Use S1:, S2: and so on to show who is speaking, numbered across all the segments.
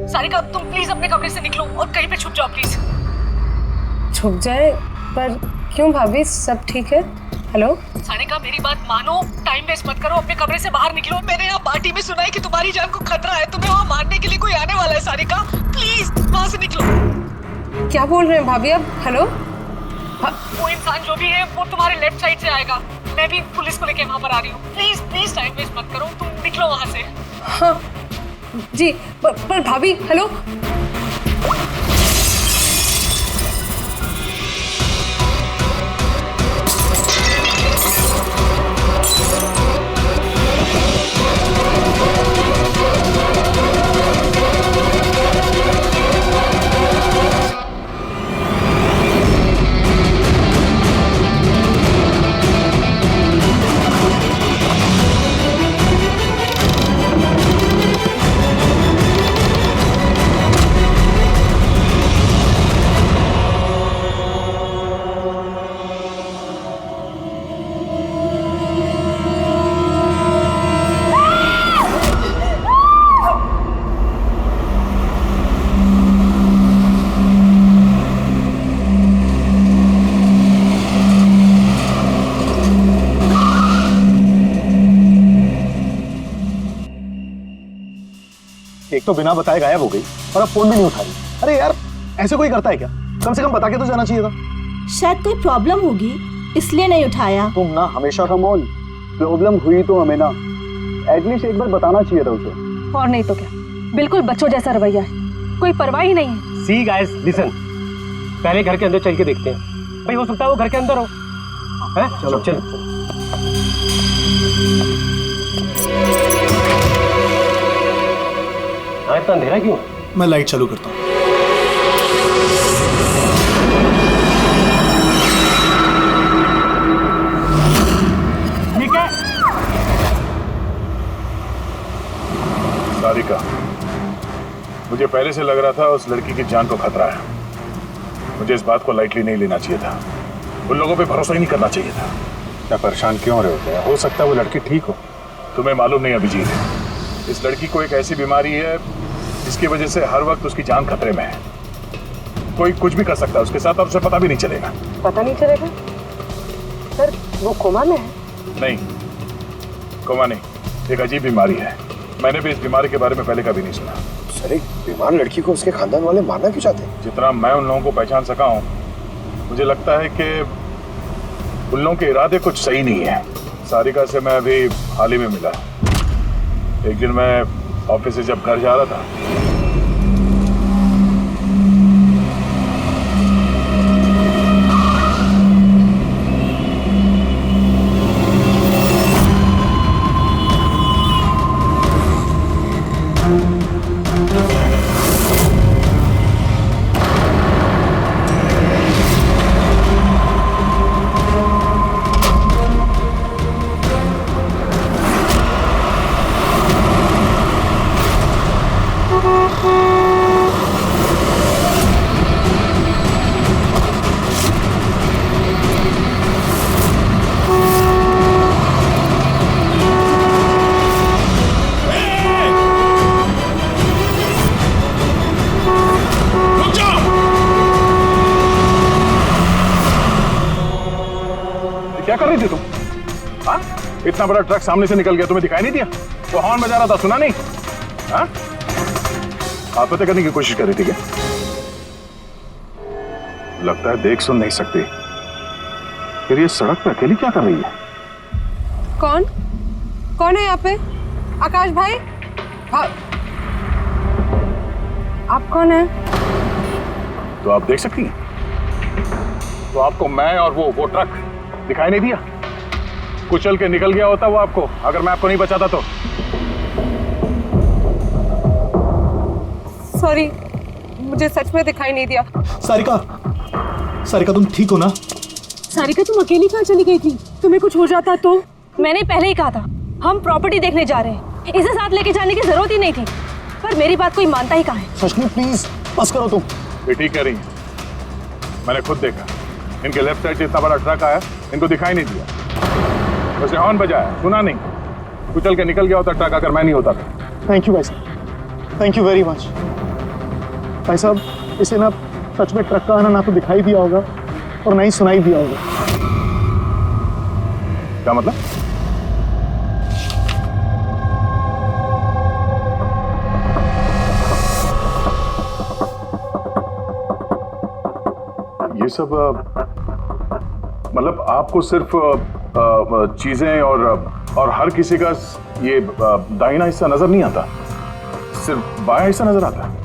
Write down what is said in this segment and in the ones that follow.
S1: सारिका तुम प्लीज अपने कमरे से निकलो और कहीं पे छुप जाओ प्लीज।
S2: छुप जाए? पर क्यों भाभी, सब ठीक है? हेलो
S1: सारिका मेरी बात मानो, टाइम वेस्ट मत करो, अपने कमरे से बाहर निकलो। मैंने यहाँ पार्टी में सुना है कि तुम्हारी जान को खतरा है, तुम्हें वहाँ मारने के लिए कोई आने वाला है। सारिका प्लीज वहाँ से निकलो।
S2: क्या बोल रहे हैं भाभी आप? हेलो
S1: वो इंसान जो भी है वो तुम्हारे लेफ्ट साइड से आएगा। मैं भी पुलिस को लेके वहाँ पर आ रही हूँ। प्लीज प्लीज टाइम वेस्ट मत करो, तुम निकलो वहाँ से।
S2: हाँ जी, पर भाभी हेलो।
S3: एक तो बिना बताए गायब हो गई और अब फोन भी नहीं उठा रही। अरे यार ऐसे कोई करता है क्या? कम से कम बता के तो जाना चाहिए था।
S4: शायद कोई प्रॉब्लम होगी इसलिए नहीं उठाया।
S3: तुम ना हमेशा का मौल, प्रॉब्लम हुई तो हमें ना एटलीस्ट एक बार बताना चाहिए था उसे।
S2: और नहीं तो क्या, बिल्कुल बच्चों जैसा रवैया है, कोई परवाह ही नहीं है।
S5: सी गाइस लिसन, पहले घर के अंदर चल के देखते हैं। भाई हो सकता है वो घर के अंदर हो। हैं? चलो चलो। हाँ इतना अंधेरा क्यों?
S3: मैं लाइट चालू करता हूँ।
S5: ठीक है।
S6: सारिका, मुझे पहले से लग रहा था उस लड़की की जान को खतरा है। मुझे इस बात को लाइटली नहीं लेना चाहिए था। उन लोगों पे भरोसा ही नहीं करना चाहिए था।
S3: क्या परेशान क्यों रहे हो? हो सकता है वो लड़की ठीक हो।
S6: तुम्हें मालूम नहीं अभिजीत, इस लड़की को एक ऐसी बीमारी है जिसकी वजह से हर वक्त उसकी जान खतरे में है। कोई कुछ भी कर सकता है उसके साथ और उसे पता भी नहीं चलेगा।
S2: पता नहीं चलेगा? सर वो कोमा में है?
S6: नहीं, कोमा नहीं, एक अजीब बीमारी है। मैंने भी इस बीमारी के बारे में पहले कभी नहीं सुना।
S3: सर एक बीमार लड़की को उसके खानदान वाले मारना क्यों चाहते हैं?
S6: जितना मैं उन लोगों को पहचान सका हूँ, मुझे लगता है कि उन लोगों के इरादे कुछ सही नहीं है। सारिका से मैं अभी हाल ही में मिला। एक दिन मैं ऑफिस से जब घर जा रहा था, क्या कर रही थी तुम? हाँ? इतना बड़ा ट्रक सामने से निकल गया, तुम्हें दिखाई नहीं दिया? वो हॉर्न बजा रहा था, सुना नहीं? हाँ? आत्महत्या करने की कोशिश कर रही थी क्या? लगता है देख सुन नहीं सकती। फिर ये सड़क पे अकेली क्या कर रही है?
S2: कौन कौन है यहाँ पे? आकाश भाई? आप कौन है?
S6: तो आप देख सकती हैं? तो आपको मैं और वो ट्रक दिखाई नहीं दिया? कुचल के निकल गया होता वो आपको, अगर मैं आपको नहीं बचाता तो।
S2: सॉरी, मुझे सच में दिखाई नहीं दिया।
S3: सारिका तुम ठीक हो ना?
S2: सारिका तुम अकेली कहाँ चली गई थी? तुम्हें कुछ हो जाता तो? मैंने पहले ही कहा था हम प्रॉपर्टी देखने जा रहे हैं, इसे साथ लेके जाने की जरूरत ही नहीं थी, पर मेरी बात कोई मानता ही कहाँ है।
S3: सचनी प्लीज बस करो तुम।
S6: ये ठीक कह रही है, मैंने खुद देखा। इनके लेफ्ट साइड से इतना बड़ा ट्रक आया, इनको दिखाई नहीं दिया। वैसे हॉर्न बजाया, सुना नहीं। कुचल के निकल गया होता ट्रक अगर मैं नहीं होता था।
S3: थैंक यू भाई साहब, थैंक यू वेरी मच। भाई साहब, इसे ना सच में ट्रक का आना ना तो दिखाई दिया होगा और ना ही सुनाई दिया होगा।
S6: क्या मतलब? ये सब मतलब आपको सिर्फ चीजें और हर किसी का ये दाहिना हिस्सा नजर नहीं आता, सिर्फ बायां हिस्सा नजर आता है?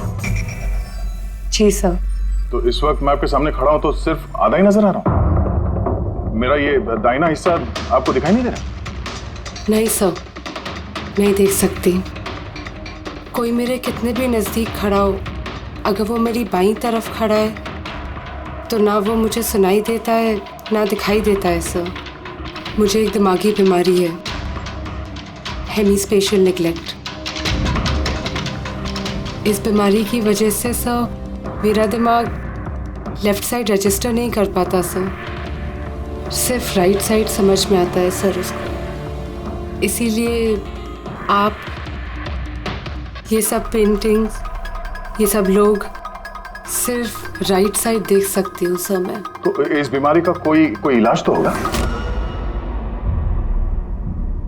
S2: जी सर।
S6: तो इस वक्त मैं आपके सामने खड़ा हूं तो सिर्फ आधा ही नजर आ रहा हूं? मेरा ये दाहिना हिस्सा आपको दिखाई नहीं दे रहा?
S7: नहीं सर, नहीं देख सकती। कोई मेरे कितने भी नज़दीक खड़ा हो, अगर वो मेरी बाईं तरफ खड़ा है तो ना वो मुझे सुनाई देता है ना दिखाई देता है सर। मुझे एक दिमागी बीमारी है, हेमीस्पेशियल नेग्लेक्ट। इस बीमारी की वजह से सर मेरा दिमाग लेफ़्ट साइड रजिस्टर नहीं कर पाता सर, सिर्फ राइट साइड समझ में आता है सर उसको। इसीलिए आप ये सब पेंटिंग्स, ये सब लोग सिर्फ राइट साइड देख सकती हूँ सर मैं।
S6: तो इस बीमारी का कोई इलाज तो होगा?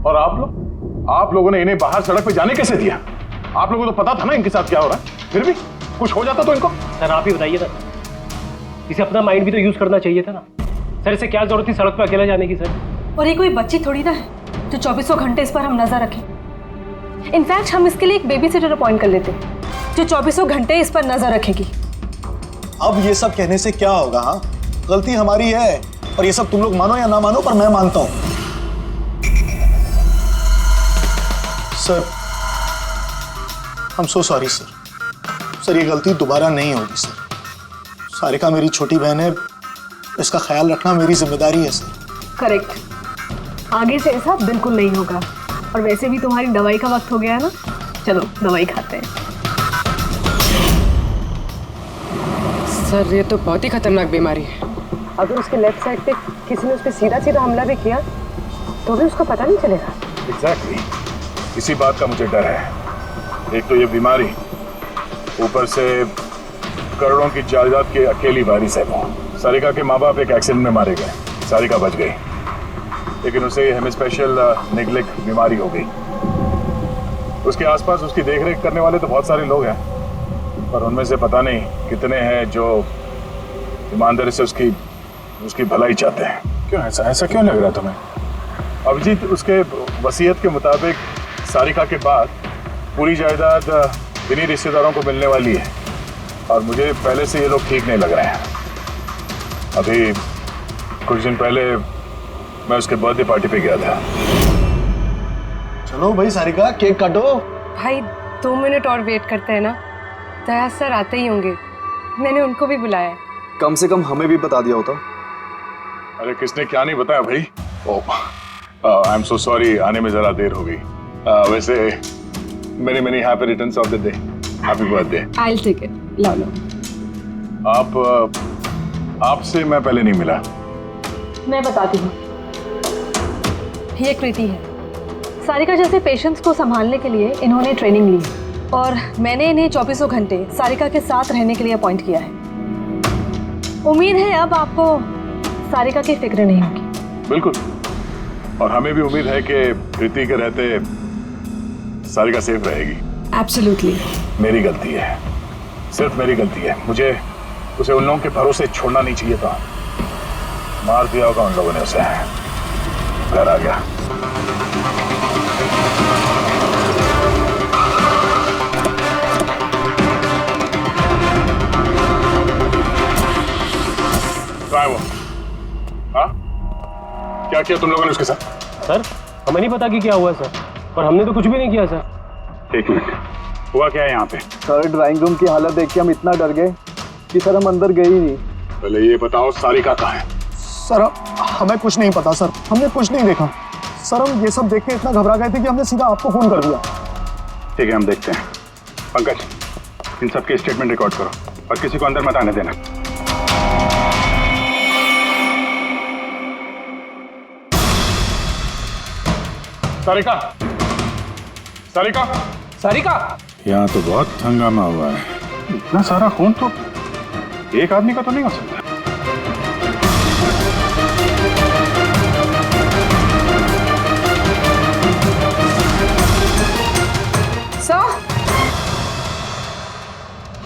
S6: और आप लोगों ने इन्हें बाहर सड़क पे जाने कैसे दिया? आप लोगों को तो पता था ना इनके साथ क्या हो रहा है, फिर भी कुछ हो जाता तो इनको।
S5: सर आप ही बताइए ना, इसे अपना माइंड भी तो यूज करना चाहिए था ना। सर इसे क्या जरूरत थी सड़क पे अकेला जाने की? सर
S2: और ये कोई बच्ची थोड़ी ना है जो 24 घंटे इस पर हम नजर रखें। इनफैक्ट हम इसके लिए एक बेबी सिटर अपॉइंट कर लेते जो 24 घंटे इस पर नजर रखेगी।
S3: अब ये सब कहने से क्या होगा? हाँ, गलती हमारी है और ये सब तुम लोग मानो या ना मानो, पर मैं मानता हूं। Sir, I'm so sorry sir, ये गलती दोबारा नहीं होगी सर। सारिका मेरी छोटी बहन है, इसका ख्याल रखना मेरी जिम्मेदारी है सर।
S2: करेक्ट, आगे से ऐसा बिल्कुल नहीं होगा। और वैसे भी तुम्हारी दवाई का वक्त हो गया है ना, चलो दवाई खाते हैं।
S7: सर ये तो बहुत ही खतरनाक बीमारी है।
S2: अगर उसके लेफ्ट साइड पे किसी ने उस पर सीधा सीधा हमला भी किया तो भी उसको पता नहीं चलेगा।
S6: एग्जैक्टली, इसी बात का मुझे डर है। एक तो ये बीमारी, ऊपर से करोड़ों की जायदाद की अकेली वारिस है वो। सारिका के माँ बाप एक एक्सीडेंट में मारे गए, सारिका बच गई, लेकिन उसे हेमीस्पेशियल नेग्लेक्ट बीमारी हो गई। उसके आसपास उसकी देखरेख करने वाले तो बहुत सारे लोग हैं, पर उनमें से पता नहीं कितने हैं जो ईमानदारी से उसकी भलाई चाहते हैं। क्यों ऐसा क्यों लग रहा है तुम्हें? अभिजीत, उसके वसीयत के मुताबिक सारिका के बाद पूरी जायदाद इन्हीं रिश्तेदारों को मिलने वाली है, और मुझे पहले से ये लोग ठीक नहीं लग रहे हैं। अभी कुछ दिन पहले मैं उसके बर्थडे पार्टी पे गया था।
S3: चलो भाई सारिका, केक काटो।
S7: भाई 2 मिनट और वेट करते हैं ना, दया सर आते ही होंगे। मैंने उनको भी बुलाया है।
S8: कम से कम हमें भी बता दिया होता।
S6: अरे किसने क्या नहीं बताया भाई? आई एम सो सॉरी, आने में जरा देर हो गई। वैसे many happy returns of the day, happy birthday.
S7: I will take it, लो लो।
S6: आपसे मैं पहले नहीं मिला।
S2: मैं बताती हूँ, ये कृति है। सारिका जैसे पेशेंट्स को संभालने के लिए इन्होंने ट्रेनिंग ली और मैंने इन्हें 24 घंटे सारिका के साथ रहने के लिए अपॉइंट किया है। उम्मीद है अब आपको सारिका की फिक्र नहीं होगी।
S6: बिल्कुल, और हमें भी उम्मीद है कि कृति के रहते सारिका सेफ रहेगी।
S7: एब्सोल्युटली।
S6: मेरी गलती है, सिर्फ मेरी गलती है। मुझे उसे उन लोगों के भरोसे छोड़ना नहीं चाहिए था। मार दिया होगा उन लोगों ने उसे। घर आ गया। कहाँ है वो? हाँ, क्या किया तुम लोगों ने उसके साथ?
S5: सर हमें नहीं पता कि क्या हुआ सर, और हमने तो कुछ भी नहीं किया सर।
S6: एक मिनट, हुआ क्या है यहाँ पे?
S8: सर ड्राइंग रूम की हालत देख के हम इतना डर गए कि सर हम अंदर गए ही नहीं।
S6: पहले ये बताओ सारिका कहाँ है?
S3: सर हमें कुछ नहीं पता सर, हमने कुछ नहीं देखा सर। हम ये सब देख के इतना घबरा गए थे कि हमने सीधा आपको फोन कर दिया।
S6: ठीक है, हम देखते हैं। पंकज, इन सबके स्टेटमेंट रिकॉर्ड करो और किसी को अंदर मत आने देना। सारिका, सारिका,
S5: सारिका!
S6: यहाँ तो बहुत हंगामा हुआ है। इतना सारा खून तो एक आदमी का तो नहीं हो सकता।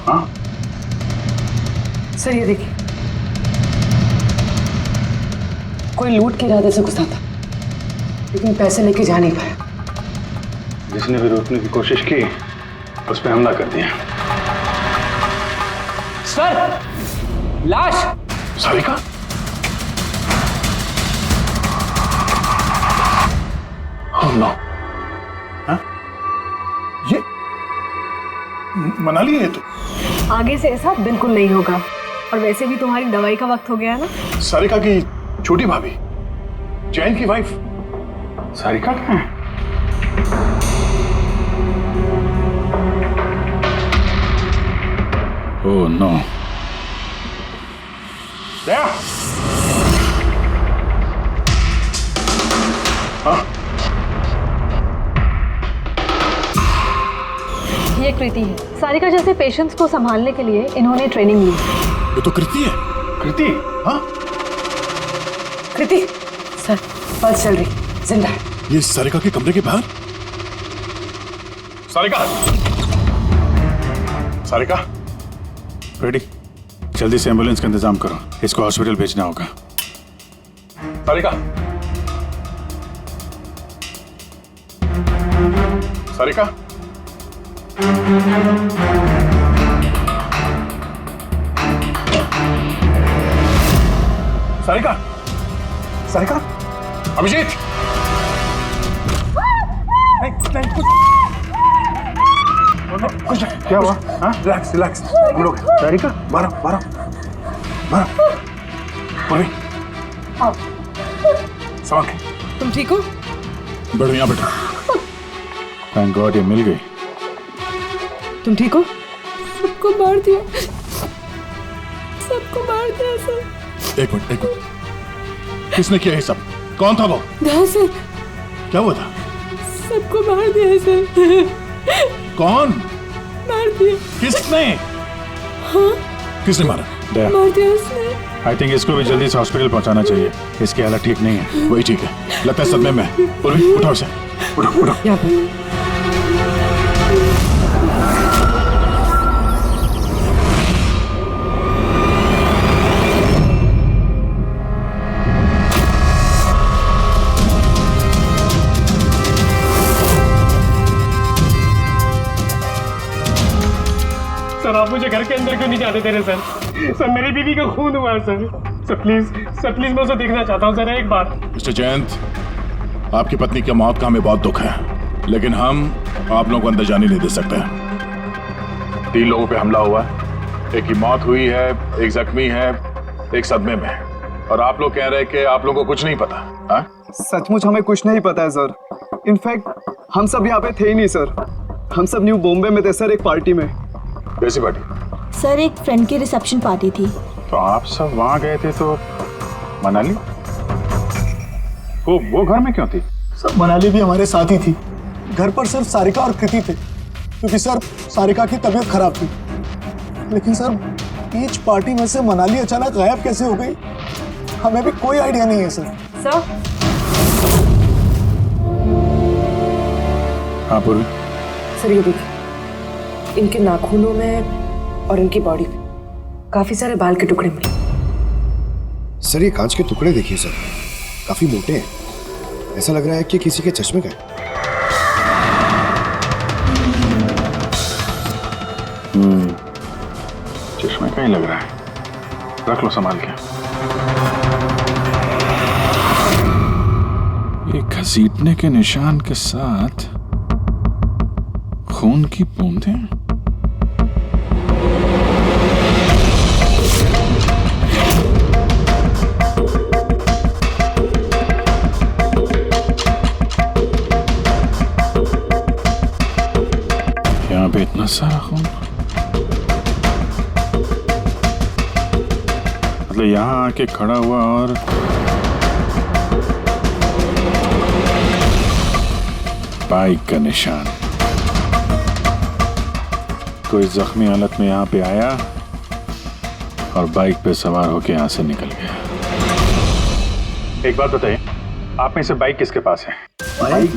S6: हाँ
S7: सर ये देखिए, कोई लूट के इरादे से घुसा था लेकिन पैसे लेके जा नहीं पाया।
S6: जिसने भी रोकने की कोशिश की उस पर हमला कर दिया।
S5: सर लाश।
S6: सारिका? Oh no! हाँ? ये मनाली है तो?
S2: आगे से ऐसा बिल्कुल नहीं होगा। और वैसे भी तुम्हारी दवाई का वक्त हो गया है ना।
S6: सारिका की छोटी भाभी, जैन की वाइफ सारिका कहाँ है? Oh no! दया! हाँ?
S2: ये कृति है। सारिका जैसे पेशेंट्स को संभालने के लिए इन्होंने ट्रेनिंग ली।
S3: ये तो कृति है।
S6: कृति? हाँ?
S7: कृति सर, पल्स चल रही, जिंदा है।
S3: ये सारिका के कमरे के बाहर।
S6: सारिका! सारिका?
S9: रेडी, जल्दी से एम्बुलेंस का इंतजाम करो, इसको हॉस्पिटल भेजना होगा।
S6: सारिका! सारिका? सारिका? सारिका? अभिजीत! कुछ क्या हुआ? हाँ? रिलैक्स रिलैक्स, हम लोग सारिका बारह पूर्वी संभाल के।
S7: तुम ठीक हो?
S9: बैठो यहाँ बैठो। थैंक गॉड ये मिल गई।
S7: तुम ठीक हो? सबको मार दिया, सबको मार दिया सर।
S3: एक मिनट। किसने किया ये सब? कौन था वो?
S7: सर
S3: क्या हुआ था?
S7: सबको मार दिया सर।
S3: कौन?
S7: मार दिया।
S3: किसने?
S7: हाँ?
S3: किसने मारा?
S9: दया,
S7: मार दिया उसने।
S9: आई थिंक इसको भी जल्दी से हॉस्पिटल पहुंचाना चाहिए, इसकी हालत ठीक नहीं है।
S3: वही ठीक है, लगता है सदमे में। पूर्वी उठाओ इसे, उठाओ।
S7: यहाँ पे
S5: सर आप मुझे घर के अंदर क्यों नहीं जाने दे रहे सर? सर मेरी बीवी का खून हुआ है सर। सर प्लीज मैं उसे देखना चाहता हूँ सर एक बार।
S3: मिस्टर जयंत, आपकी पत्नी की मौत का हमें बहुत दुख है, लेकिन हम आप लोगों को अंदर जाने नहीं दे सकते।
S6: 3 लोगों पे हमला हुआ है, एक की मौत हुई है, एक जख्मी है, एक सदमे में है। और आप लोग कह रहे हैं कि आप लोगों को कुछ नहीं पता। हाँ?
S8: सचमुच हमें कुछ नहीं पता है सर। इनफैक्ट हम सब यहाँ पे थे ही नहीं सर। हम सब न्यू बॉम्बे में थे सर, एक पार्टी में।
S6: कैसी पार्टी?
S4: सर एक फ्रेंड की रिसेप्शन पार्टी थी।
S6: तो आप सब वहां गए थे तो मनाली वो घर में क्यों थी?
S3: सर मनाली भी हमारे साथ ही थी। घर पर सिर्फ सारिका और कृति थे, क्योंकि सर सारिका की तबीयत खराब थी। लेकिन सर बीच पार्टी में से मनाली अचानक गायब कैसे हो गई, हमें भी कोई आइडिया नहीं है सर।
S2: सर
S9: हाँ पूर्वी।
S7: सर ये देखिए, इनके नाखूनों में और इनकी बॉडी में काफी सारे बाल के टुकड़े मिले।
S10: सर ये कांच के टुकड़े देखिए सर, काफी मोटे हैं। ऐसा लग रहा है कि किसी के चश्मे का है।
S6: चश्मे का ही लग रहा है। रख लो संभाल के।
S9: ये घसीटने के निशान के साथ खून की बूंदें। यहाँ पे इतना सारा खून, मतलब यहाँ आके खड़ा हुआ और बाइक का निशान। रात को इस जख्मी हालत में यहाँ पे आया और बाइक पे सवार होके यहाँ से निकल गया। एक बात बताइए, आप में से बाइक किसके पास है?
S8: बाइक?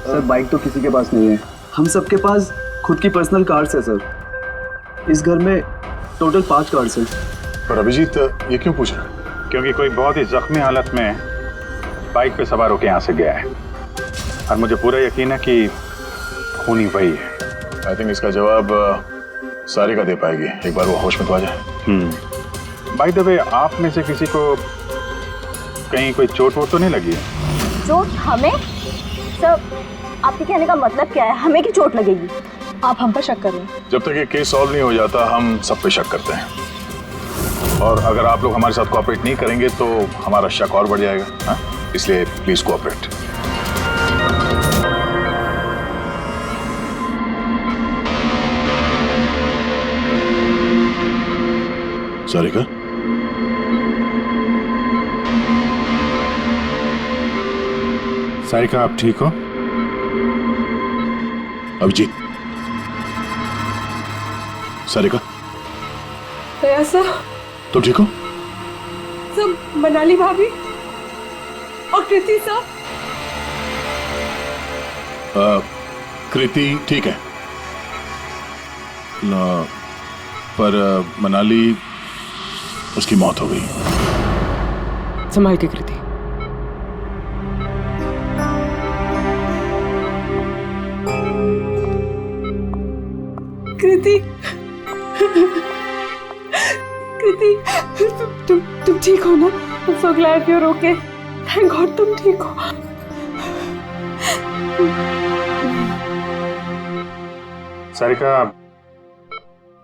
S8: सर बाइक तो किसी के पास नहीं है। हम सबके पास खुद की पर्सनल कार्स है सर। इस घर में टोटल 5 कार्स हैं।
S6: पर अभिजीत ये क्यों पूछ रहा है?
S9: क्योंकि कोई बहुत ही जख्मी हालत में बाइक पे सवार होके यहाँ से गया है और मुझे पूरा यकीन है कि खूनी वही है।
S6: आई थिंक इसका जवाब सारिका दे पाएगी। एक बार वो होश में तो आ जाए।
S9: बाय द वे, आप में से किसी को कहीं कोई चोट वोट तो नहीं लगी है?
S4: चोट हमें? सर आपके कहने का मतलब क्या है? हमें की चोट लगेगी?
S2: आप हम पर शक कर रहे हैं?
S6: जब तक ये केस सॉल्व नहीं हो जाता हम सब पे शक करते हैं, और अगर आप लोग हमारे साथ कोऑपरेट नहीं करेंगे तो हमारा शक और बढ़ जाएगा। हाँ? इसलिए प्लीज कोऑपरेट। सारिका,
S9: सारिका आप ठीक हो?
S6: अभिजीत, सारिका
S7: दया सर,
S6: तुम ठीक हो?
S7: सब मनाली भाभी और कृति सर।
S6: कृति ठीक है, पर मनाली, उसकी मौत हो गई।
S7: संभाल के कृति। कृति, कृति, तुम ठीक हो ना? I'm so glad you're okay. Thank God तुम ठीक हो।
S9: सारिका,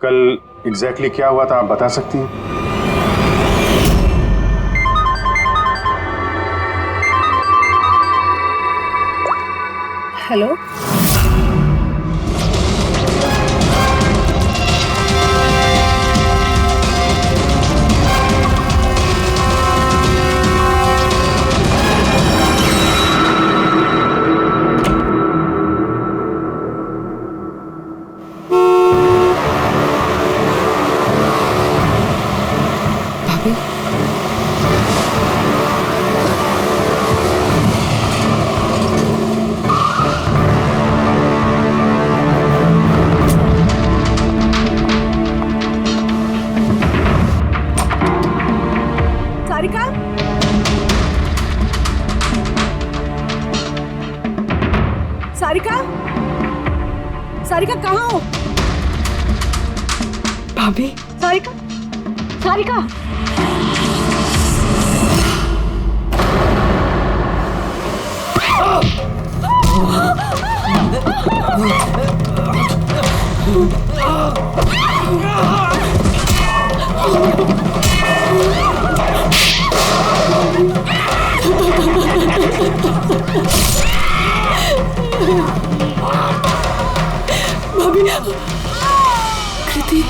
S9: कल एग्जैक्टली क्या हुआ था आप बता सकती हैं?
S2: हेलो,
S4: सारिका? सारिका? सारिका कहाँ हो?
S7: भाभी,
S4: सारिका? सारिका?
S7: भाभी, कृति,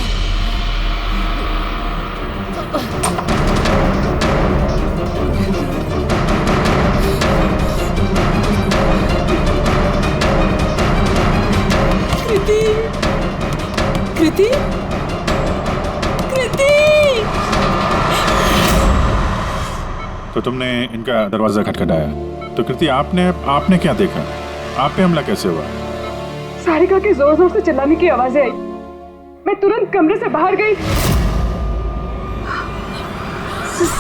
S7: कृति, कृति, कृति।
S9: तो तुमने इनका दरवाजा खटखटाया, तो कृति आपने क्या देखा? आप पे हमला कैसे हुआ?
S7: सारिका के जोर जोर से चिल्लाने की आवाजें आई। मैं तुरंत कमरे से बाहर गई।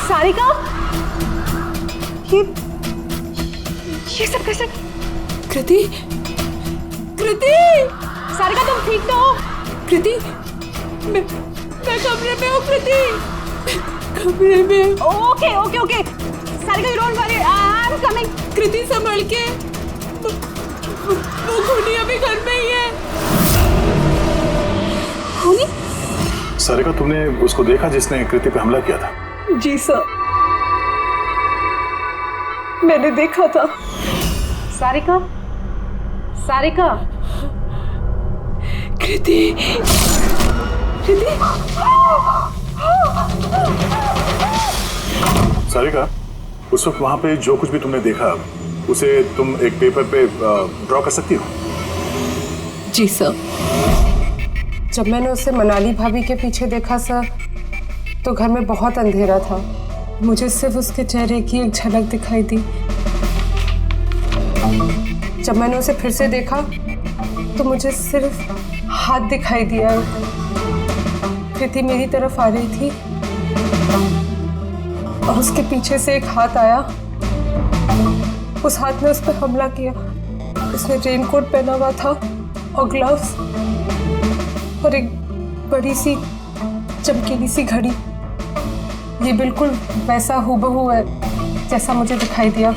S4: सारिका? ये सब कैसे?
S7: कृति, कृति,
S4: सारिका तुम ठीक तो हो?
S7: कृति, मैं कमरे में हूँ। कृति, कमरे में।
S4: Okay okay okay Sarika, you don't worry, I am coming.
S7: Kriti संभल के, वो खूनी अभी घर में ही है।
S4: खूनी?
S6: सारिका, तुमने उसको देखा जिसने कृति पे हमला किया था?
S7: जी सर, मैंने देखा था।
S2: सारिका, सारिका,
S7: कृति, कृति।
S6: सारिका, उस वक्त वहां पे जो कुछ भी तुमने देखा उसे तुम एक पेपर पे ड्रॉ कर सकती हो?
S7: जी सर। जब मैंने उसे मनाली भाभी के पीछे देखा सर, तो घर में बहुत अंधेरा था। मुझे सिर्फ उसके चेहरे की एक झलक दिखाई दी। जब मैंने उसे फिर से देखा तो मुझे सिर्फ हाथ दिखाई दिया। कृति मेरी तरफ आ रही थी और उसके पीछे से एक हाथ आया। उस हाथ ने उस पर हमला किया। उसने रेनकोट पहना हुआ था और ग्लव्स और एक बड़ी सी चमकीली सी घड़ी। ये बिल्कुल वैसा हूबहू है जैसा मुझे दिखाई दिया।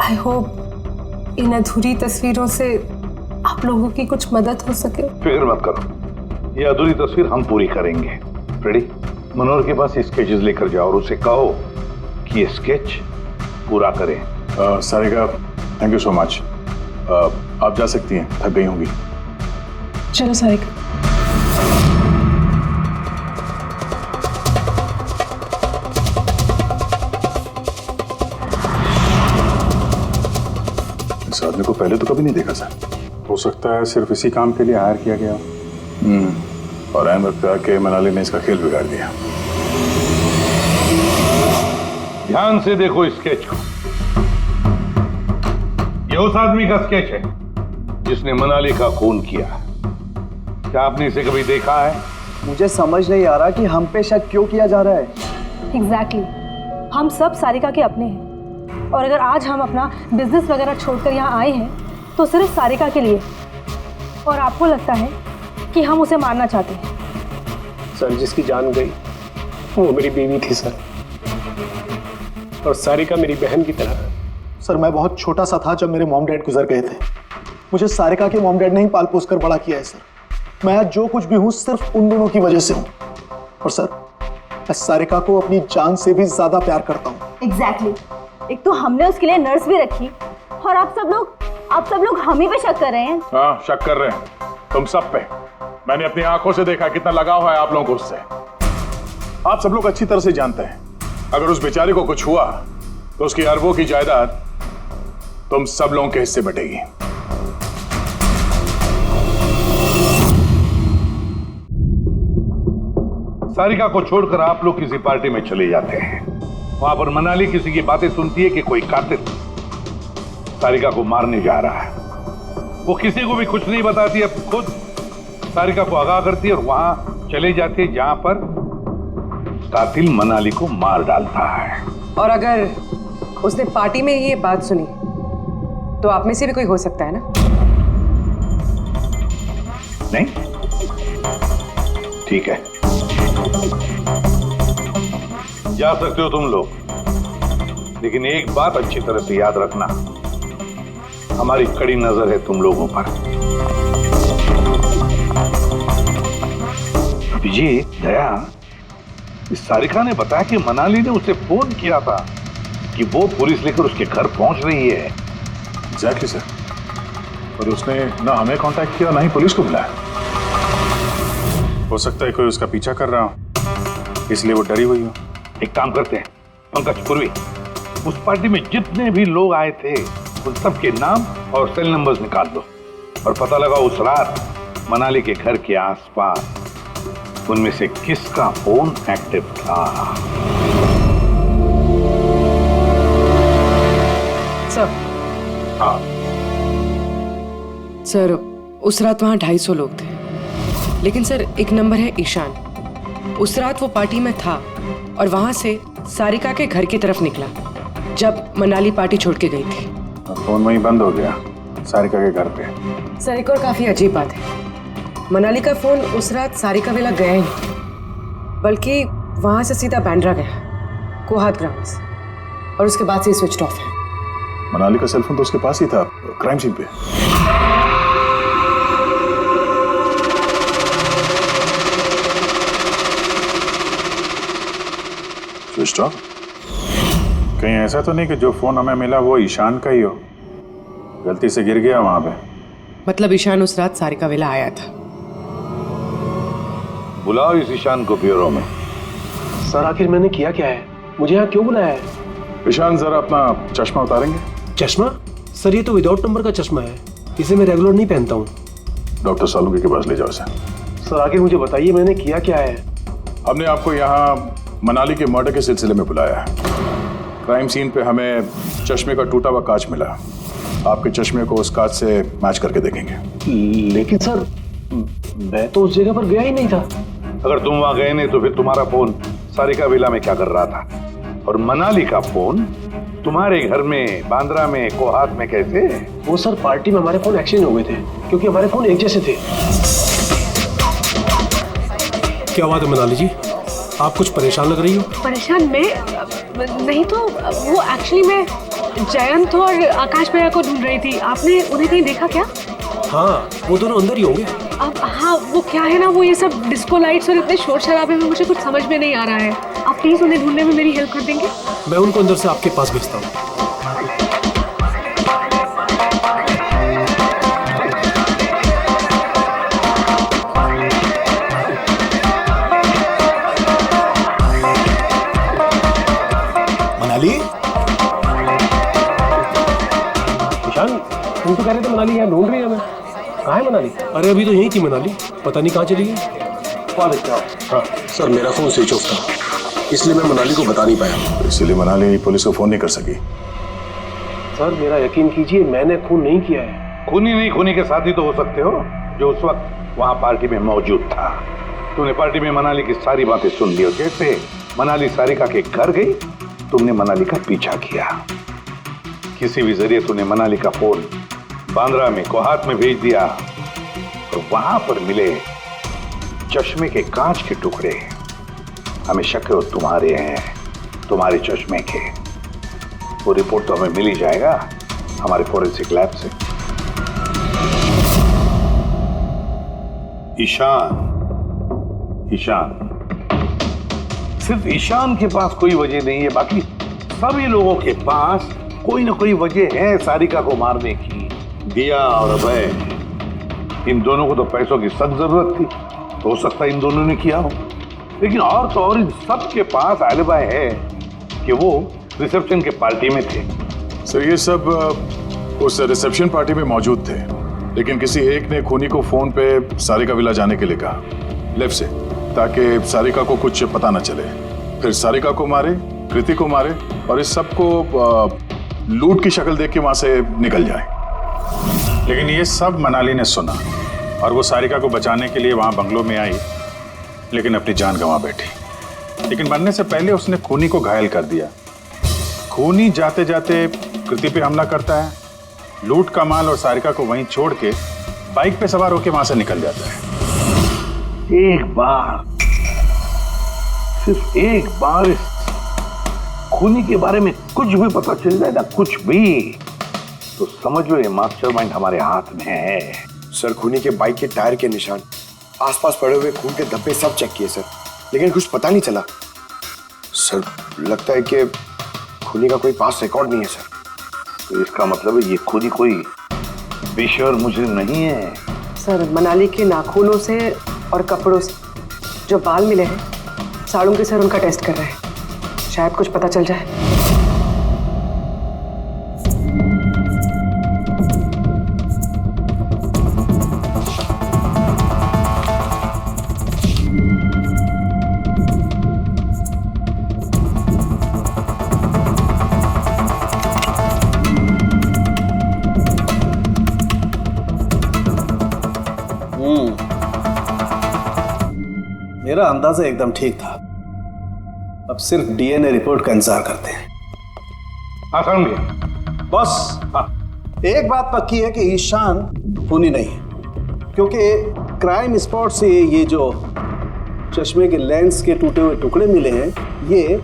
S7: आई होप इन अधूरी तस्वीरों से आप लोगों की कुछ मदद हो सके।
S6: फिक्र मत करो, ये अधूरी तस्वीर हम पूरी करेंगे। फ्रेडी, मनोहर के पास स्केचेस लेकर जाओ और उसे कहो कि ये स्केच पूरा करे।
S9: Sarika, thank you so much. आप जा सकती हैं, थक गई होंगी।
S2: चलो सारिका।
S9: इस आदमी को पहले तो कभी नहीं देखा सर। हो सकता है सिर्फ इसी काम के लिए हायर किया गया। और अहम लगता है कि मनाली ने इसका खेल बिगाड़ दिया।
S6: ध्यान से देखो इस स्केच को। ये उस आदमी का स्केच है जिसने मनाली का खून किया। क्या आपने इसे कभी देखा है?
S8: मुझे समझ नहीं आ रहा कि हम पे शक क्यों किया जा रहा है।
S2: एग्जैक्टली, हम सब सारिका के अपने हैं और अगर आज हम अपना बिजनेस वगैरह छोड़कर यहाँ आए हैं तो सिर्फ सारिका के लिए। और आपको लगता है कि हम उसे मारना चाहते हैं?
S5: सर, जिसकी जान गई वो मेरी बीवी थी सर, और सारिका मेरी बहन की तरह।
S3: सर, मैं बहुत छोटा सा था जब मेरे मॉम डैड गुजर गए थे। मुझे सारिका के मॉम डैड ने ही पाल पोस कर बड़ा किया है सर। मैं आज जो कुछ भी हूँ सिर्फ उन दोनों की वजह से हूँ। और सर, मैं सारिका को अपनी जान से भी ज्यादा प्यार करता हूँ।
S4: एग्जैक्टली। एक तो हमने उसके लिए नर्स भी रखी और आप सब लोग हम ही पे शक कर रहे हैं।
S6: हाँ, शक कर रहे हैं तुम सब पे। मैंने अपनी आंखों से देखा कितना लगाव है आप लोगों को उससे।
S9: आप सब लोग अच्छी तरह से जानते हैं अगर उस बेचारे को कुछ हुआ तो उसकी अरबों की जायदाद तुम सब लोगों के हिस्से बटेगी।
S6: सारिका को छोड़कर आप लोग किसी पार्टी में चले जाते हैं। वहां पर मनाली किसी की बातें सुनती है कि कोई कातिल सारिका को मारने जा रहा है। वो किसी को भी कुछ नहीं बताती, अब खुद सारिका को आगाह करती है और वहां चले जाती है जहां पर कातिल मनाली को मार डालता है।
S7: और अगर उसने पार्टी में ये बात सुनी तो आप में से भी कोई हो सकता है ना?
S6: नहीं? ठीक है, जा सकते हो तुम लोग, लेकिन एक बात अच्छी तरह से याद रखना, हमारी कड़ी नजर है तुम लोगों पर। अभिजीत, दया, इस सारिका ने बताया कि मनाली ने उसे फोन किया था कि वो पुलिस लेकर उसके घर पहुंच रही है।
S9: एग्जैक्टली सर, और उसने ना हमें कांटेक्ट किया ना ही पुलिस को बुलाया। हो सकता है कोई उसका पीछा कर रहा हो, इसलिए वो डरी हुई हो।
S6: एक काम करते हैं पंकज, पूर्वी, उस पार्टी में जितने भी लोग आए थे उन सबके नाम और सेल नंबर्स निकाल दो और पता लगा उस रात मनाली के घर के आसपास उनमें से किसका फोन एक्टिव था।
S7: सर,
S6: हाँ
S7: सर, उस रात वहाँ 250 लोग थे, लेकिन सर एक नंबर है ईशान। उस रात वो पार्टी में था और वहाँ से सारिका के घर की तरफ निकला जब मनाली पार्टी छोड़ के गई थी।
S9: फोन वहीं बंद हो गया सारिका के घर पे।
S7: सर, एक और काफी अजीब बात है, मनाली का फोन उस रात सारिका विला गया ही नहीं, बल्कि वहाँ से सीधा बांद्रा गया, कोहात ग्राउंड्स, और उसके बाद से स्विच ऑफ है।
S9: मनाली का सेल फोन तो उसके पास ही था, क्राइम सीन पे। Switch off? कहीं ऐसा तो नहीं कि जो फोन हमें मिला वो ईशान का ही हो, गलती से गिर गया वहां पे?
S7: मतलब ईशान उस रात सारिका विला आया था।
S6: बुलाओ इस ईशान को ब्यूरो में।
S5: सर, आखिर मैंने किया क्या है? मुझे यहाँ क्यों बुलाया है?
S9: ईशान, जरा अपना चश्मा उतारेंगे?
S5: चश्मा? सर ये तो विदाउट नंबर का चश्मा है, इसे मैं रेगुलर नहीं पहनता हूँ।
S6: डॉक्टर सालुंके के पास ले जाओ इसे।
S5: सर आगे मुझे बताइए मैंने किया क्या है?
S6: हमने आपको यहाँ मनाली के मर्डर के सिलसिले में बुलाया है। क्राइम सीन पे हमें चश्मे का टूटा हुआ कांच मिला। आपके चश्मे को उस कांच से मैच करके देखेंगे।
S5: लेकिन सर मैं तो उस जगह पर गया ही नहीं था।
S11: अगर तुम वहां गए नहीं तो फिर तुम्हारा फोन सारिका विला में क्या कर रहा था? और मनाली का फोन तुम्हारे घर में, बांद्रा में, कोहात में कैसे?
S5: वो सर पार्टी में हमारे फोन एक्सचेंज हो गए थे क्योंकि हमारे फोन एक जैसे थे। क्या बात है मनाली जी, आप कुछ परेशान लग रही हो?
S2: परेशान मैं नहीं तो वो एक्चुअली मैं जयंत और आकाश भैया को ढूंढ रही थी। आपने उन्हें कहीं देखा क्या?
S5: हाँ वो दोनों अंदर ही होंगे।
S2: अब हाँ वो क्या है ना, वो ये सब डिस्को लाइट्स और इतने शोर शराबे में मुझे कुछ समझ में नहीं आ रहा है। आप प्लीज उन्हें ढूंढने में मेरी हेल्प कर देंगे?
S5: मैं उनको अंदर से आपके पास भेजता हूँ।
S3: मनाली,
S5: ईशान तुम तो कह रहे थे मनाली यहाँ ढूंढ रही है हमें। कहाँ है मनाली? अरे अभी तो यहीं थी मनाली, पता नहीं कहाँ चली गई।
S10: हाँ सर, मेरा फोन स्विच ऑफ था इसलिए मैं मनाली को बता नहीं पाया।
S6: इसलिए मनाली पुलिस को फोन नहीं कर सकी।
S5: सर मेरा यकीन कीजिए मैंने खून नहीं किया है।
S11: खूनी नहीं, खूनी के साथी तो हो सकते हो जो उस वक्त वहां पार्टी में मौजूद था। तूने पार्टी में मनाली की सारी बातें सुन ली और जैसे मनाली सारिका के घर गई तुमने मनाली का पीछा किया। किसी भी जरिए तूने मनाली का फोन बांद्रा में, कोहात में भेज दिया और वहां पर मिले चश्मे के कांच के टुकड़े हमें शक है तुम्हारे हैं, तुम्हारे चश्मे के। वो रिपोर्ट तो हमें मिल ही जाएगा हमारे फोरेंसिक लैब से। ईशान सिर्फ ईशान के पास कोई वजह नहीं है, बाकी सभी लोगों के पास कोई ना कोई वजह है सारिका को मारने की। दिया और अभय, इन दोनों को तो पैसों की सख्त जरूरत थी, तो हो सकता है इन दोनों ने किया हो। लेकिन और तो और इन सब के पास एलिबाई है कि वो रिसेप्शन के पार्टी में थे।
S6: सर ये सब उस रिसेप्शन पार्टी में मौजूद थे, लेकिन किसी एक ने खूनी को फोन पे सारिका विला जाने के लिए कहा लेफ्ट से, ताकि सारिका को कुछ पता न चले। फिर सारिका को मारे, कृति को मारे और इस सब को लूट की शक्ल देख के वहां से निकल जाए।
S9: लेकिन ये सब मनाली ने सुना और वो सारिका को बचाने के लिए वहां बंगलों में आई, लेकिन अपनी जान गंवा बैठी। लेकिन मरने से पहले उसने खूनी को घायल कर दिया। खूनी जाते जाते कृति पे हमला करता है, लूट का माल और सारिका को वहीं छोड़ के बाइक पे सवार होकर वहां से निकल जाता है।
S11: एक बार, सिर्फ एक बार इस खूनी के बारे में कुछ भी पता चल जाए ना, कुछ भी, तो समझ लो ये मास्टरमाइंड हमारे हाथ में है।
S10: सर खूनी के बाइक के टायर के निशान, आसपास पड़े हुए खून के धब्बे सब चेक किए सर, लेकिन कुछ पता नहीं चला। सर लगता है कि खूनी का कोई पास रिकॉर्ड नहीं है सर।
S11: तो इसका मतलब है ये खूनी कोई पेशेवर मुजरिम नहीं है।
S2: सर मनाली के नाखूनों से और कपड़ों से जो बाल मिले हैं, सालुंके सर उनका टेस्ट कर रहे हैं, शायद कुछ पता चल जाए।
S12: मेरा अंदाजा एकदम ठीक था। अब सिर्फ डीएनए रिपोर्ट का इंतजार करते हैं।
S11: हाँ समझ गया
S12: बॉस। हाँ, एक बात पक्की है कि ईशान खूनी नहीं है, क्योंकि क्राइम स्पॉट से ये जो चश्मे के लेंस के टूटे हुए टुकड़े मिले हैं, ये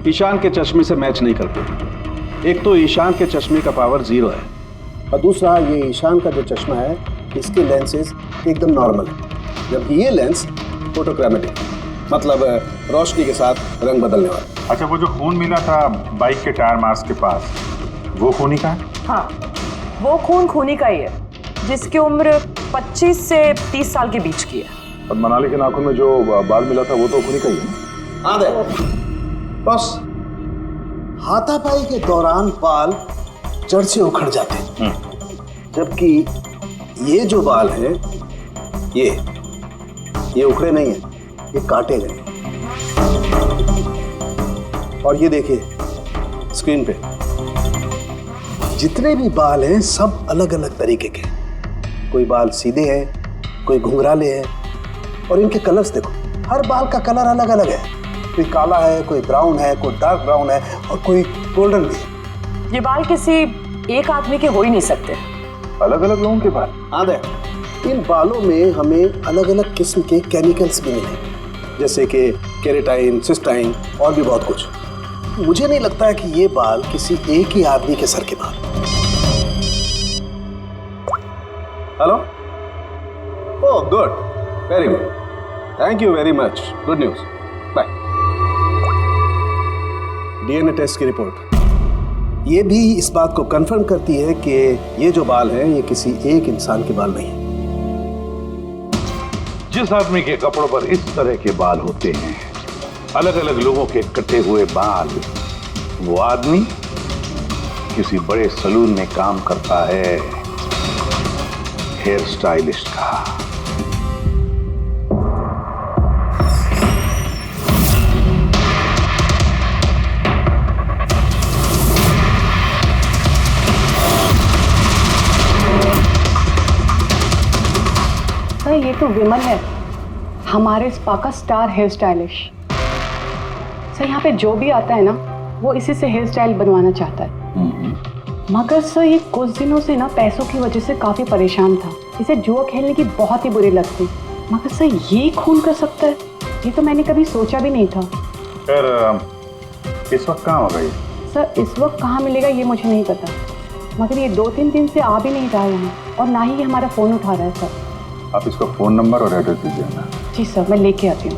S12: ईशान के चश्मे से मैच नहीं करते। एक तो ईशान के चश्मे का पावर 0 है और दूसरा ये ईशान का जो चश्मा है इसके लेंसेज एकदम नॉर्मल है, जबकि ये लेंस फोटोक्रोमेटिक, मतलब रोशनी के साथ रंग बदलने वाला।
S9: अच्छा, वो जो खून मिला था बाइक के टायर मार्क्स के पास, वो खूनी का है?
S13: हाँ, वो खून खूनी का ही है, जिसकी उम्र 25 से 30 साल के बीच की है।
S6: और मनाली के नाखून में जो बाल मिला था वो तो खूनी का ही है।
S12: हाँ देखो बस, हाथापाई के दौरान बाल जड़ से उखड़ जाते हैं, जबकि ये जो बाल हैं ये उखड़े नहीं हैं, ये काटे गए। और ये देखिए स्क्रीन पे जितने भी बाल हैं सब अलग अलग तरीके के। कोई बाल सीधे हैं, कोई घुंघराले हैं, और इनके कलर्स देखो, हर बाल का कलर अलग अलग है। कोई काला है, कोई ब्राउन है, कोई डार्क ब्राउन है, और कोई गोल्डन भी है।
S13: ये बाल किसी एक आदमी के हो ही नहीं सकते।
S12: अलग अलग लोगों के बाल। हाँ देख, इन बालों में हमें अलग अलग किस्म के केमिकल्स भी मिले, जैसे कि केराटिन, सिस्टाइन और भी बहुत कुछ। मुझे नहीं लगता है कि ये बाल किसी एक ही आदमी के सर के बाल। Hello, oh good, very good, thank you very much, good news, bye. DNA test की रिपोर्ट ये भी इस बात को कंफर्म करती है कि ये जो बाल हैं ये किसी एक इंसान के बाल नहीं है।
S11: जिस आदमी के कपड़ों पर इस तरह के बाल होते हैं, अलग अलग लोगों के कटे हुए बाल, वो आदमी किसी बड़े सलून में काम करता है, हेयर स्टाइलिस्ट का।
S14: सर ये तो विमल है, हमारे स्पा का स्टार हेयर स्टाइलिस्ट। सर यहाँ पे जो भी आता है ना वो इसी से हेयर स्टाइल बनवाना चाहता है। मगर सर ये कुछ दिनों से ना पैसों की वजह से काफ़ी परेशान था। इसे जुआ खेलने की बहुत ही बुरी लत थी। मगर सर ये खून कर सकता है, ये तो मैंने कभी सोचा भी नहीं था।
S9: फिर इस वक्त कहाँ होगा ये?
S14: सर इस वक्त कहाँ मिलेगा ये मुझे नहीं पता, मगर ये 2-3 दिन से आ भी नहीं रहा है यहाँ, और ना ही ये हमारा फ़ोन उठा रहा है। सर
S9: आप इसको फ़ोन नंबर और एड्रेस दीजिए ना।
S14: जी सर, मैं लेके आती हूँ।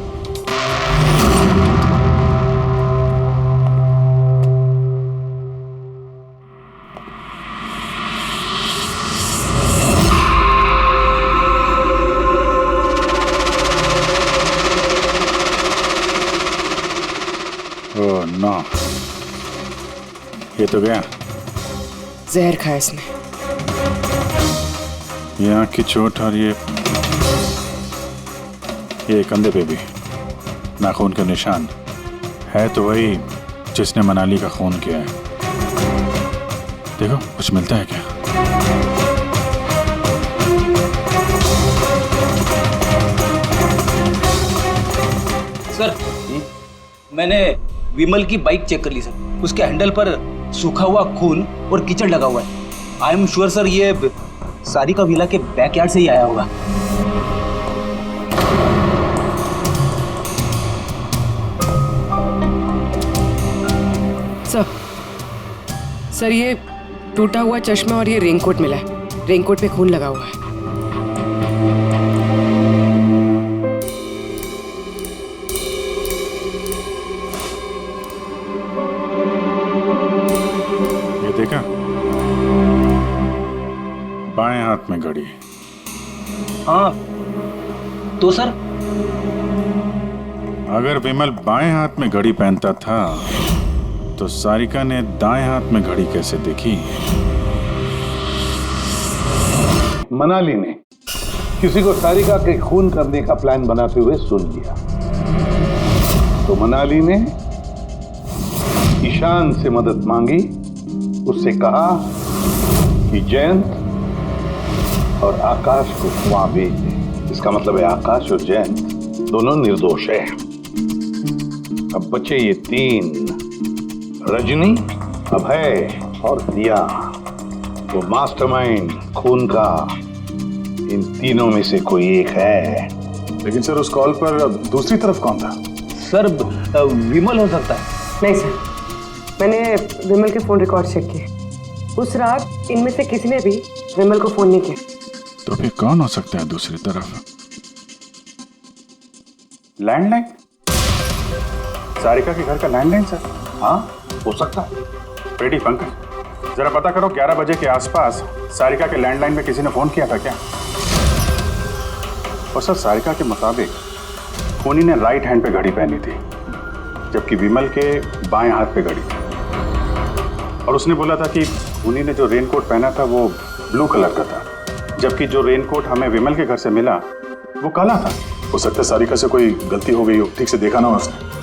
S9: ओह नो, ये तो गया।
S7: जहर खाया इसने।
S9: ये आँख की चोट और ये कंधे पे भी नाखून के निशान है, तो वही जिसने मनाली का खून किया है। देखो कुछ मिलता है क्या?
S15: सर मैंने विमल की बाइक चेक कर ली सर, उसके हैंडल पर सूखा हुआ खून और कीचड़ लगा हुआ है। आई एम श्योर सर ये सारिका विला के बैकयार्ड से ही आया होगा।
S7: सर ये टूटा हुआ चश्मा और ये रेनकोट मिला है। रेनकोट पे खून लगा हुआ है।
S9: ये देखा, बाएं हाथ में घड़ी।
S15: हाँ तो सर
S9: अगर विमल बाएं हाथ में घड़ी पहनता था तो सारिका ने दाएं हाथ में घड़ी कैसे देखी?
S11: मनाली ने किसी को सारिका के खून करने का प्लान बनाते हुए सुन लिया, तो मनाली ने ईशान से मदद मांगी। उससे कहा कि जयंत और आकाश को वहां भेज दे। इसका मतलब है आकाश और जयंत दोनों निर्दोष हैं। अब बचे ये 3, रजनी, अभय और दिया। वो मास्टरमाइंड खून का इन तीनों में से कोई एक है।
S9: लेकिन सर उस कॉल पर दूसरी तरफ कौन था?
S15: सर विमल हो सकता है।
S7: नहीं सर, मैंने विमल के फोन रिकॉर्ड चेक किए। उस रात इनमें से किसी ने भी विमल को फोन नहीं किया।
S9: तो फिर कौन हो सकता है दूसरी तरफ? लैंडलाइन? सारिका के घर का लैंडलाइन सर?
S11: हाँ हो सकता है।
S9: रेडी पंकज, जरा पता करो 11 बजे के आसपास सारिका के लैंडलाइन में किसी ने फोन किया था क्या? और सर सारिका के मुताबिक खूनी ने राइट हैंड पे घड़ी पहनी थी, जबकि विमल के बाएं हाथ पे घड़ी थी। और उसने बोला था कि खूनी ने जो रेनकोट पहना था वो ब्लू कलर का था, जबकि जो रेनकोट हमें विमल के घर से मिला वो काला था।
S6: हो सकता है सारिका से कोई गलती हो गई हो, ठीक से देखा ना उसने।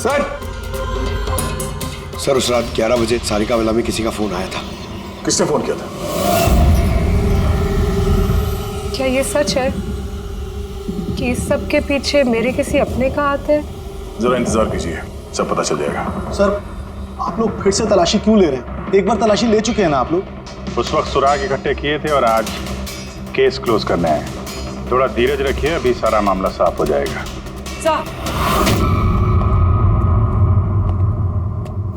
S10: सर उस रात 11 बजे सारिका विला में किसी का फोन आया था।
S6: किसने फोन किया था?
S7: क्या ये सच है कि इस सब के पीछे मेरे किसी अपने का हाथ है?
S6: जरा इंतजार कीजिए, सब पता चल जाएगा।
S3: सर आप लोग फिर से तलाशी क्यों ले रहे हैं? एक बार तलाशी ले चुके हैं ना आप लोग।
S9: उस वक्त सुराग इकट्ठे किए थे और आज केस क्लोज करने आए। थोड़ा धीरज रखिए, अभी सारा मामला साफ हो जाएगा।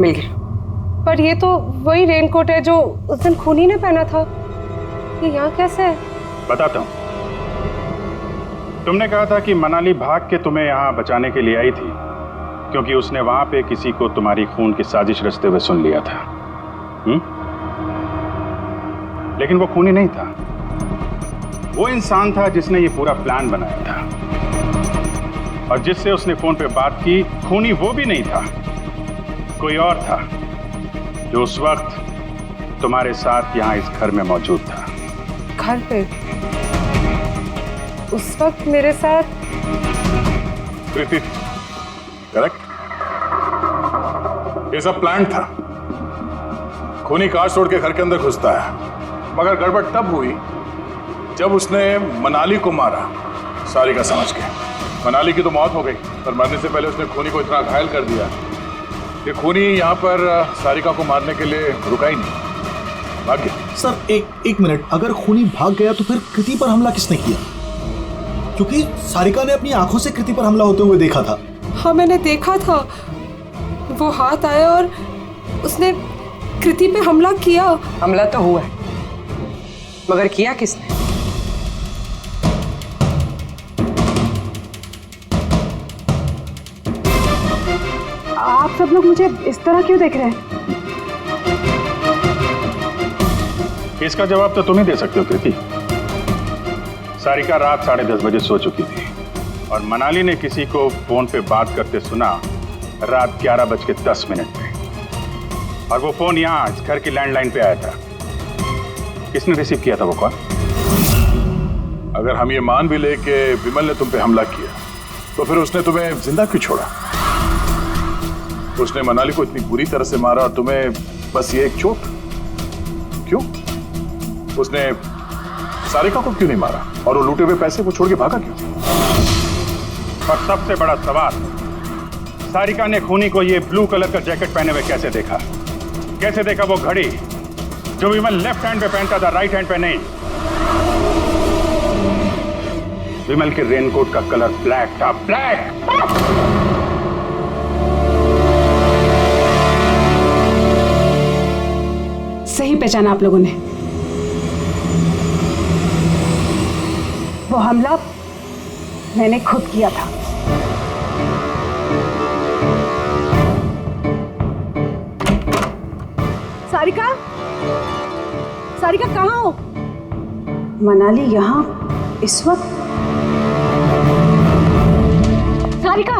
S7: मिल गया। पर ये तो वही रेनकोट है जो उस दिन खूनी ने पहना था। ये यहाँ कैसे है?
S9: बताता हूँ। तुमने कहा था कि मनाली भाग के तुम्हें यहाँ बचाने के लिए आई थी, क्योंकि उसने वहां पे किसी को तुम्हारी खून की साजिश रचते हुए सुन लिया था। लेकिन वो खूनी नहीं था, वो इंसान था जिसने ये पूरा प्लान बनाया था। और जिससे उसने फोन पे बात की, खूनी वो भी नहीं था, कोई और था जो उस वक्त तुम्हारे साथ यहाँ इस घर में मौजूद था।
S7: घर पे? उस वक्त मेरे साथ?
S6: प्रीति, करेक्ट। ये सब प्लान था। खूनी कार छोड़ के घर के अंदर घुसता है, मगर गड़बड़ तब हुई जब उसने मनाली को मारा, सारिका समझ के। मनाली की तो मौत हो गई, पर मरने से पहले उसने खूनी को इतना घायल कर दिया कि खूनी यहाँ पर सारिका को मारने के लिए रुका ही नहीं, भाग गया।
S3: सर एक मिनट, अगर खूनी भाग गया तो फिर कृति पर हमला किसने किया? क्योंकि सारिका ने अपनी आंखों से कृति पर हमला होते हुए देखा था।
S7: हाँ, मैंने देखा था। वो हाथ आया और उसने कृति पे हमला किया।
S13: हमला तो हुआ है, मगर किया किसने?
S14: आप सब लोग मुझे इस तरह क्यों देख रहे हैं?
S9: इसका जवाब तो तुम ही दे सकते हो कृति। सारिका रात 10:30 बजे सो चुकी थी और मनाली ने किसी को फोन पे बात करते सुना रात 11:10 पे, और वो फोन यहाँ इस घर की लैंडलाइन पे आया था। किसने रिसीव किया था वो कॉल?
S6: अगर हम ये मान भी ले कि विमल ने तुम पे हमला किया, तो फिर उसने तुम्हें जिंदा क्यों छोड़ा? उसने मनाली को इतनी बुरी तरह से मारा और तुम्हें बस ये एक चोट? क्यों? उसने सारिका को क्यों नहीं मारा? और वो लूटे हुए पैसे वो छोड़ के भागा क्यों?
S9: और सबसे बड़ा सवाल, सारिका ने खूनी को ये ब्लू कलर का जैकेट पहने हुए कैसे देखा? कैसे देखा वो घड़ी जो विमल लेफ्ट हैंड पे पहनता था, राइट हैंड पे नहीं? विमल के रेनकोट का कलर ब्लैक था, ब्लैक।
S14: सही पहचाना आप लोगों ने। वो हमला मैंने खुद किया था।
S4: सारिका, सारिका कहाँ हो?
S14: मनाली यहाँ इस वक्त?
S4: सारिका,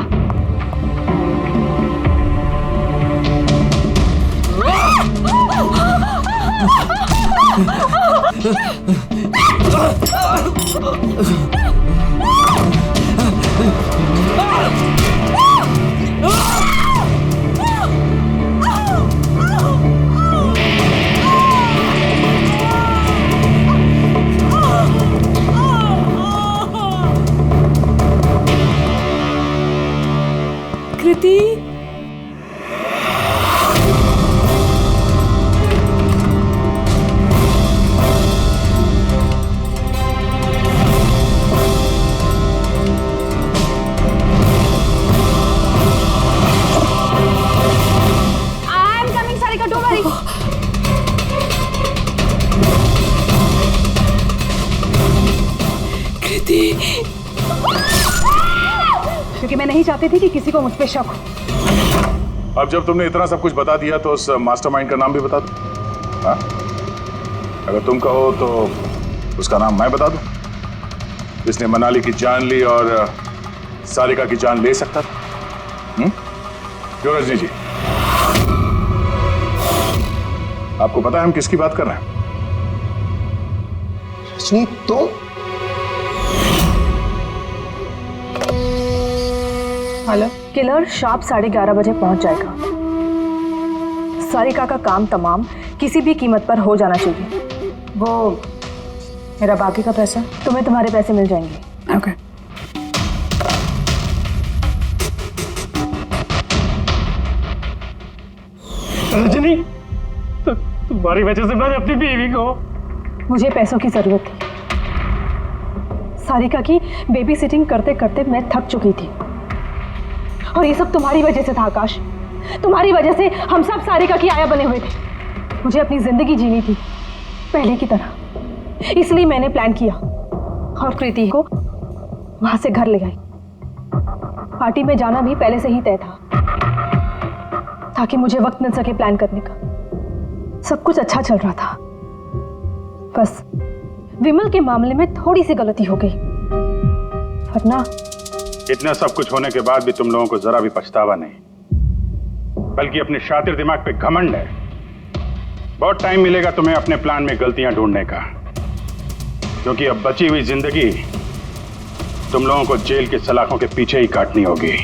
S7: कृति,
S4: क्योंकि मैं नहीं चाहती थी कि किसी को मुझ पे शक हो।
S6: अब जब तुमने इतना सब कुछ बता दिया तो उस मास्टरमाइंड का नाम भी बता दो। हाँ? अगर तुम कहो तो उसका नाम मैं बता दूं, जिसने मनाली की जान ली और सारिका की जान ले सकता था। क्यों रजनी जी, आपको पता है हम किसकी बात कर रहे हैं?
S3: रजनी तुम?
S2: हेलो, किलर शार्प 11:30 बजे पहुंच जाएगा। सारिका का काम तमाम किसी भी कीमत पर हो जाना चाहिए। वो मेरा बाकी का पैसा, तुम्हें तुम्हारे पैसे मिल जाएंगे।
S13: ओके।
S5: रजनी, तो तुम्हारी वजह से मैंने अपनी बीवी को।
S2: मुझे पैसों की जरूरत थी। सारिका की बेबी सिटिंग करते करते मैं थक चुकी थी, और ये सब तुम्हारी वजह से था आकाश। तुम्हारी वजह से हम सब सारिका की आया बने हुए थे। मुझे अपनी जिंदगी जीनी थी पहले की तरह, इसलिए मैंने प्लान किया और कृति को वहां से घर ले आई। पार्टी में जाना भी पहले से ही तय था, ताकि मुझे वक्त मिल सके प्लान करने का। सब कुछ अच्छा चल रहा था, बस विमल के मामले में थोड़ी सी गलती हो गई, वरना
S9: इतना सब कुछ होने के बाद भी तुम लोगों को जरा भी पछतावा नहीं, बल्कि अपने शातिर दिमाग पे घमंड है। बहुत टाइम मिलेगा तुम्हें अपने प्लान में गलतियां ढूंढने का, क्योंकि अब बची हुई जिंदगी तुम लोगों को जेल के सलाखों के पीछे ही काटनी होगी।